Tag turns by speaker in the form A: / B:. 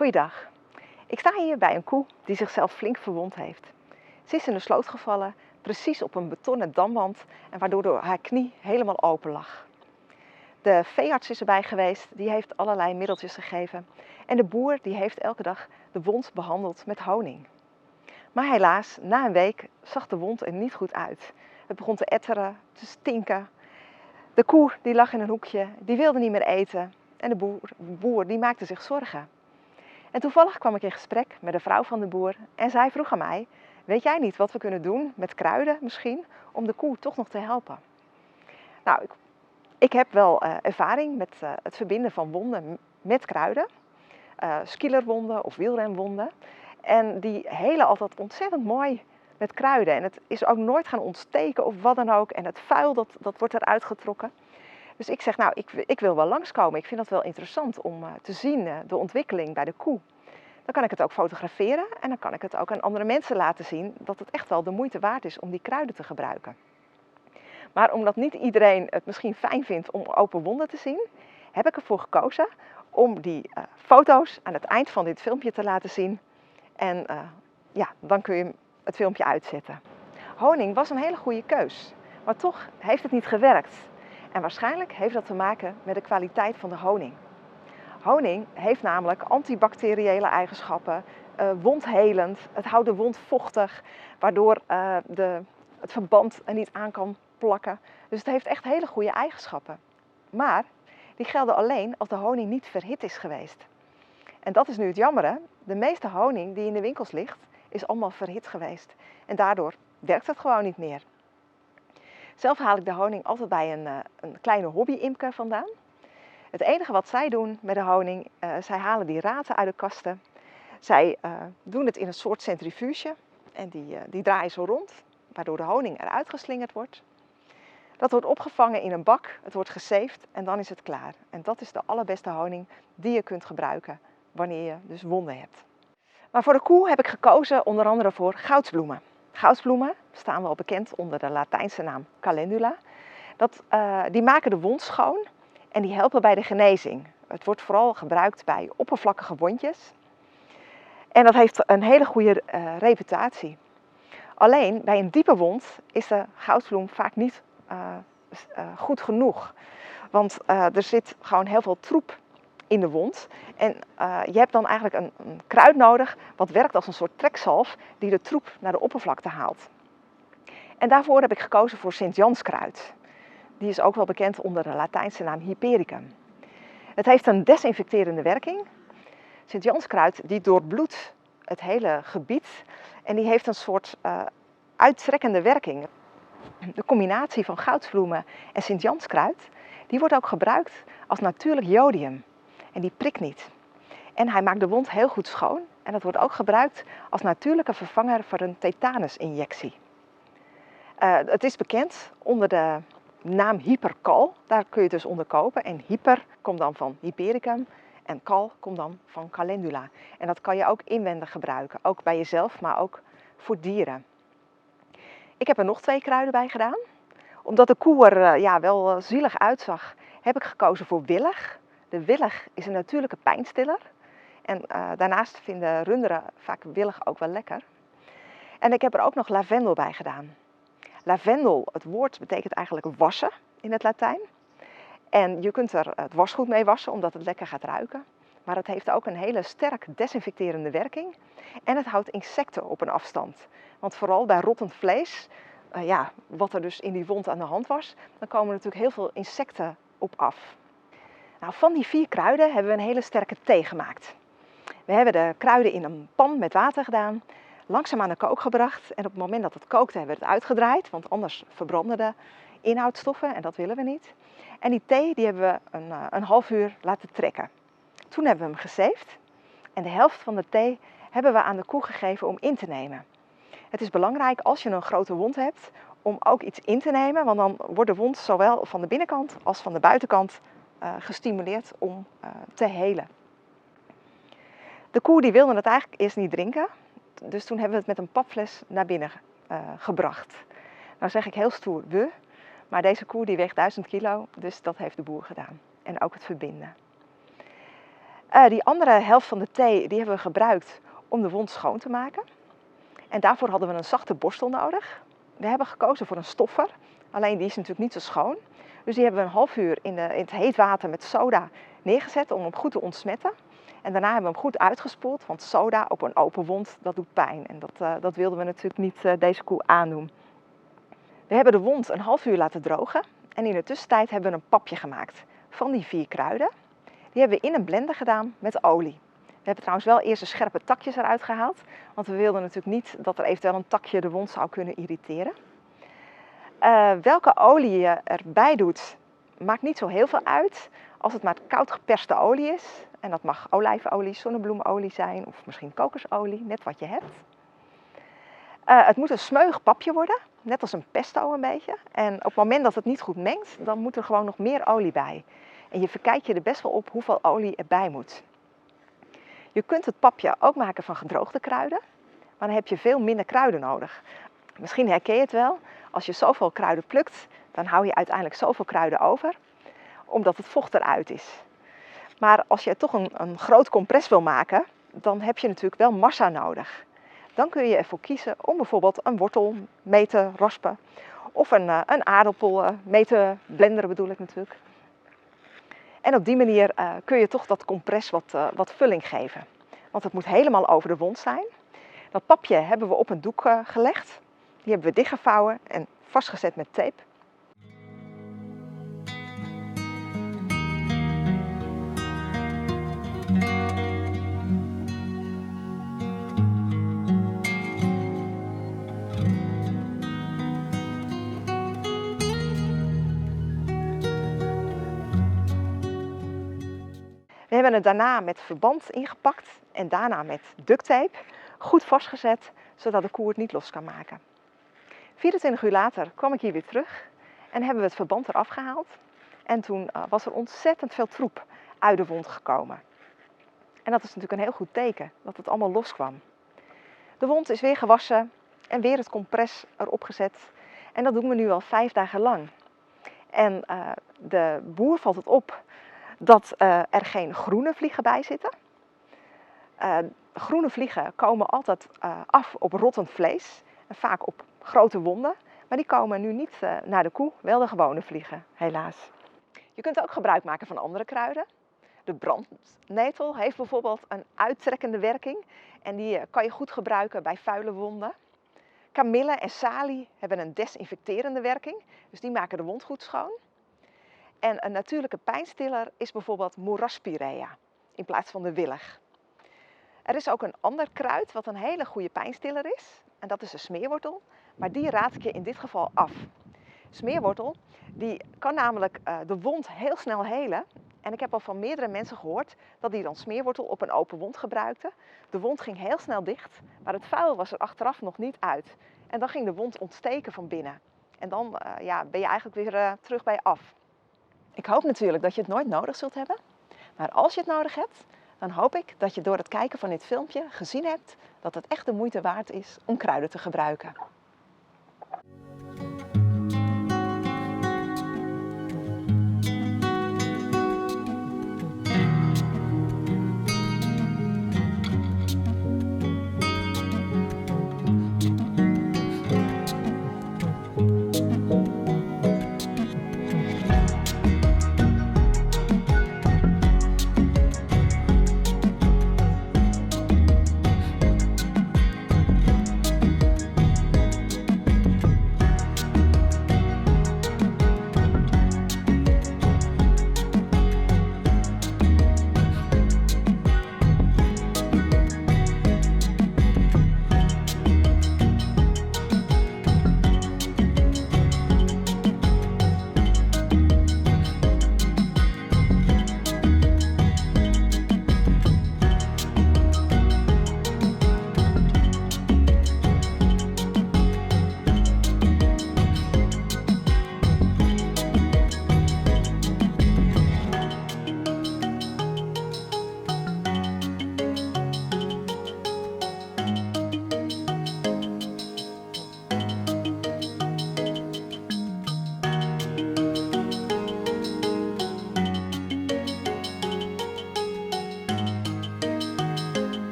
A: Goeiedag. Ik sta hier bij een koe die zichzelf flink verwond heeft. Ze is in de sloot gevallen, precies op een betonnen damwand en waardoor haar knie helemaal open lag. De veearts is erbij geweest, die heeft allerlei middeltjes gegeven. En de boer die heeft elke dag de wond behandeld met honing. Maar helaas, na een week zag de wond er niet goed uit. Het begon te etteren, te stinken. De koe die lag in een hoekje, die wilde niet meer eten. En de boer die maakte zich zorgen. En toevallig kwam ik in gesprek met de vrouw van de boer en zij vroeg aan mij: weet jij niet wat we kunnen doen met kruiden misschien, om de koe toch nog te helpen? Nou, ik heb wel ervaring met het verbinden van wonden met kruiden. Skielerwonden of wielrenwonden. En die helen altijd ontzettend mooi met kruiden. En het is ook nooit gaan ontsteken of wat dan ook. En het vuil dat wordt eruit getrokken. Dus ik zeg, nou, ik wil wel langskomen. Ik vind dat wel interessant om te zien de ontwikkeling bij de koe. Dan kan ik het ook fotograferen en dan kan ik het ook aan andere mensen laten zien dat het echt wel de moeite waard is om die kruiden te gebruiken. Maar omdat niet iedereen het misschien fijn vindt om open wonden te zien, heb ik ervoor gekozen om die foto's aan het eind van dit filmpje te laten zien. En ja, dan kun je het filmpje uitzetten. Honing was een hele goede keus, maar toch heeft het niet gewerkt. En waarschijnlijk heeft dat te maken met de kwaliteit van de honing. Honing heeft namelijk antibacteriële eigenschappen, wondhelend, het houdt de wond vochtig, waardoor het verband er niet aan kan plakken. Dus het heeft echt hele goede eigenschappen. Maar die gelden alleen als de honing niet verhit is geweest. En dat is nu het jammere. De meeste honing die in de winkels ligt, is allemaal verhit geweest. En daardoor werkt het gewoon niet meer. Zelf haal ik de honing altijd bij een kleine hobby-imker vandaan. Het enige wat zij doen met de honing, zij halen die raten uit de kasten. Zij doen het in een soort centrifuge en die draaien zo rond, waardoor de honing eruit geslingerd wordt. Dat wordt opgevangen in een bak, het wordt gezeefd en dan is het klaar. En dat is de allerbeste honing die je kunt gebruiken wanneer je dus wonden hebt. Maar voor de koe heb ik gekozen onder andere voor goudsbloemen. Goudsbloemen staan wel bekend onder de Latijnse naam calendula. Die maken de wond schoon en die helpen bij de genezing. Het wordt vooral gebruikt bij oppervlakkige wondjes. En dat heeft een hele goede reputatie. Alleen bij een diepe wond is de goudsbloem vaak niet goed genoeg. Want er zit gewoon heel veel troep in de wond. En je hebt dan eigenlijk een kruid nodig wat werkt als een soort trekzalf die de troep naar de oppervlakte haalt. En daarvoor heb ik gekozen voor Sint-Janskruid. Die is ook wel bekend onder de Latijnse naam Hypericum. Het heeft een desinfecterende werking. Sint-Janskruid die doorbloedt het hele gebied en die heeft een soort uittrekkende werking. De combinatie van goudsbloemen en Sint-Janskruid die wordt ook gebruikt als natuurlijk jodium. En die prikt niet. En hij maakt de wond heel goed schoon en dat wordt ook gebruikt als natuurlijke vervanger voor een tetanusinjectie. Het is bekend onder de naam Hypercal, daar kun je het dus onder kopen. En hyper komt dan van Hypericum en cal komt dan van calendula. En dat kan je ook inwendig gebruiken, ook bij jezelf, maar ook voor dieren. Ik heb er nog 2 kruiden bij gedaan. Omdat de koe er wel zielig uitzag, heb ik gekozen voor willig. De willig is een natuurlijke pijnstiller. En daarnaast vinden runderen vaak willig ook wel lekker. En ik heb er ook nog lavendel bij gedaan. Lavendel, het woord betekent eigenlijk wassen in het Latijn. En je kunt er het wasgoed mee wassen omdat het lekker gaat ruiken. Maar het heeft ook een hele sterk desinfecterende werking. En het houdt insecten op een afstand. Want vooral bij rottend vlees, wat er dus in die wond aan de hand was, dan komen er natuurlijk heel veel insecten op af. Nou, van die 4 kruiden hebben we een hele sterke thee gemaakt. We hebben de kruiden in een pan met water gedaan, langzaam aan de kook gebracht en op het moment dat het kookte hebben we het uitgedraaid, want anders verbranden de inhoudstoffen en dat willen we niet. En die thee die hebben we een half uur laten trekken. Toen hebben we hem gezeefd en de helft van de thee hebben we aan de koe gegeven om in te nemen. Het is belangrijk als je een grote wond hebt om ook iets in te nemen, want dan wordt de wond zowel van de binnenkant als van de buitenkant gestimuleerd om te helen. De koe die wilde het eigenlijk eerst niet drinken, dus toen hebben we het met een papfles naar binnen gebracht. Nou zeg ik heel stoer we, maar deze koe die weegt 1000 kilo, dus dat heeft de boer gedaan. En ook het verbinden. Die andere helft van de thee die hebben we gebruikt om de wond schoon te maken. En daarvoor hadden we een zachte borstel nodig. We hebben gekozen voor een stoffer, alleen die is natuurlijk niet zo schoon. Dus die hebben we een half uur in het heet water met soda neergezet om hem goed te ontsmetten. En daarna hebben we hem goed uitgespoeld, want soda op een open wond, dat doet pijn. En dat wilden we natuurlijk niet deze koe aandoen. We hebben de wond een half uur laten drogen en in de tussentijd hebben we een papje gemaakt van die 4 kruiden. Die hebben we in een blender gedaan met olie. We hebben trouwens wel eerst de scherpe takjes eruit gehaald, want we wilden natuurlijk niet dat er eventueel een takje de wond zou kunnen irriteren. Welke olie je erbij doet, maakt niet zo heel veel uit. Als het maar koud geperste olie is, en dat mag olijfolie, zonnebloemolie zijn of misschien kokosolie, net wat je hebt. Het moet een smeuig papje worden, net als een pesto een beetje. En op het moment dat het niet goed mengt, dan moet er gewoon nog meer olie bij. En je verkijkt je er best wel op hoeveel olie erbij moet. Je kunt het papje ook maken van gedroogde kruiden, maar dan heb je veel minder kruiden nodig. Misschien herken je het wel, als je zoveel kruiden plukt, dan hou je uiteindelijk zoveel kruiden over, omdat het vocht eruit is. Maar als je toch een groot compres wil maken, dan heb je natuurlijk wel massa nodig. Dan kun je ervoor kiezen om bijvoorbeeld een wortel mee te raspen of een aardappel mee te blenderen bedoel ik natuurlijk. En op die manier kun je toch dat compres wat vulling geven. Want het moet helemaal over de wond zijn. Dat papje hebben we op een doek gelegd. Die hebben we dichtgevouwen en vastgezet met tape. We hebben het daarna met verband ingepakt en daarna met duct tape goed vastgezet, zodat de koe het niet los kan maken. 24 uur later kwam ik hier weer terug en hebben we het verband eraf gehaald. En toen was er ontzettend veel troep uit de wond gekomen. En dat is natuurlijk een heel goed teken, dat het allemaal loskwam. De wond is weer gewassen en weer het compres erop gezet. En dat doen we nu al 5 dagen lang. En de boer valt het op dat er geen groene vliegen bij zitten. Groene vliegen komen altijd af op rottend vlees en vaak op grote wonden. Maar die komen nu niet naar de koe, wel de gewone vliegen, helaas. Je kunt ook gebruik maken van andere kruiden. De brandnetel heeft bijvoorbeeld een uittrekkende werking en die kan je goed gebruiken bij vuile wonden. Kamille en salie hebben een desinfecterende werking, dus die maken de wond goed schoon. En een natuurlijke pijnstiller is bijvoorbeeld moeraspirea in plaats van de willig. Er is ook een ander kruid wat een hele goede pijnstiller is en dat is de smeerwortel, maar die raad ik je in dit geval af. Smeerwortel die kan namelijk de wond heel snel helen en ik heb al van meerdere mensen gehoord dat die dan smeerwortel op een open wond gebruikten. De wond ging heel snel dicht, maar het vuil was er achteraf nog niet uit en dan ging de wond ontsteken van binnen. En dan ben je eigenlijk weer terug bij af. Ik hoop natuurlijk dat je het nooit nodig zult hebben, maar als je het nodig hebt, dan hoop ik dat je door het kijken van dit filmpje gezien hebt dat het echt de moeite waard is om kruiden te gebruiken.